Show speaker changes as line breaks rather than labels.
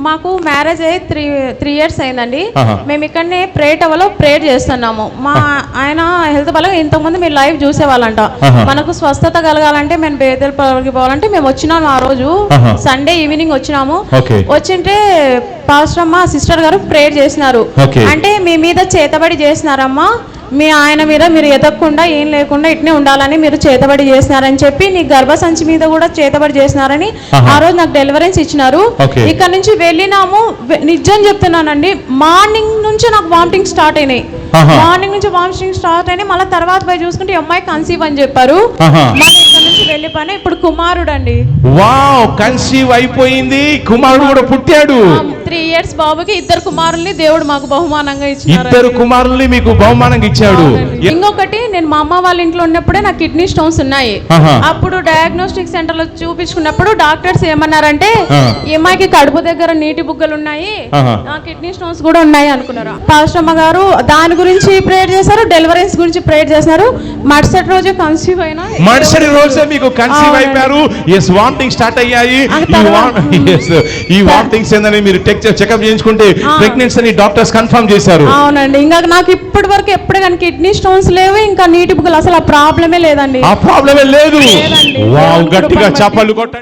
మాకు మ్యారేజ్ అయ్యి three years అయిందండి. మేము ఇక్కడనే ప్రేటవలో ప్రేయర్ చేస్తున్నాము. మా ఆయన హెల్త్ వల్ల ఇంతకుముందు మీరు లైవ్ చూసేవాళ్ళంట. మనకు స్వస్థత కలగాలంటే మేము బేదలకి పోవాలంటే మేము వచ్చినాము. ఆ రోజు సండే ఈవినింగ్ వచ్చినాము. వచ్చింటే పాస్టర్ అమ్మ సిస్టర్ గారు ప్రేయర్ చేసినారు. అంటే మీ మీద చేతబడి చేసినారమ్మా, మీ ఆయన మీద మీరు ఎదగకుండా ఏం లేకుండా ఇట్నే ఉండాలని మీరు చేతబడి చేసినారని చెప్పి, నీ గర్భసంచి మీద కూడా చేతబడి చేసినారని ఆ రోజు నాకు డెలివరెన్స్ ఇచ్చినారు. ఇక్కడ నుంచి వెళ్ళినాము. నిజం చెప్తున్నానండి, మార్నింగ్ నుంచి నాకు వామిటింగ్ స్టార్ట్ అయినాయి. మార్నింగ్ నుంచి వామిటింగ్ స్టార్ట్ అయినాయి. మళ్ళీ తర్వాత పోయి చూసుకుంటే అమ్మాయి కన్సీవ్ అని చెప్పారు. మళ్ళీ ఇక్కడ నుంచి వెళ్ళిపోయినా ఇప్పుడు కుమారుడు అండి.
వావ్, కన్సీవ్ అయిపోయింది, కుమారుడు కూడా పుట్టాడు.
3 years బాబుకి 2 కుమారుల్ని దేవుడు మాకు బహుమానంగా ఇచ్చారు.
2 కుమారుల్ని మీకు బహుమానంగా ఇచ్చాడు.
ఇంకొకటి, నేను మా అమ్మ వాళ్ళ ఇంట్లో ఉన్నప్పుడే నాకు కిడ్నీ స్టోన్స్ ఉన్నాయి. అప్పుడు డయాగ్నోస్టిక్ సెంటర్ లో చూపించుకున్నప్పుడు డాక్టర్స్ ఏమన్నారంటే, ఈ అమ్మాయికి కడుపు దగ్గర నీటి బుగ్గలు ఉన్నాయి, కిడ్నీ స్టోన్స్ కూడా ఉన్నాయి అనుకున్నారు. పాస్టర్ అమ్మ గారు దాని గురించి ప్రేయర్ చేశారు, డెలివరెన్స్ గురించి ప్రేయర్ చేశారు. మరుసటి రోజు కన్సీవ్ అయినా,
మరుసటి రోజే మీకు కన్సీవ్ అయిపోయారు. ఎస్, వామిటింగ్ స్టార్ట్ అయ్యాయి. ఈ వామిటింగ్స్ ఏందని మీరు చెకప్ చేయించుకుంటే ప్రెగ్నెన్సీ అని డాక్టర్స్ కన్ఫర్మ్ చేశారు.
అవునండి. ఇంకా నాకు ఇప్పటి వరకు ఎప్పుడు కానీ కిడ్నీ స్టోన్స్ లేవు, ఇంకా నీటి బుగ్గలు, అసలు ఆ ప్రాబ్లమే లేదండి.
ఆ ప్రాబ్లమే లేదు. వావ్, గట్టిగా చప్పట్లు కొట్టండి.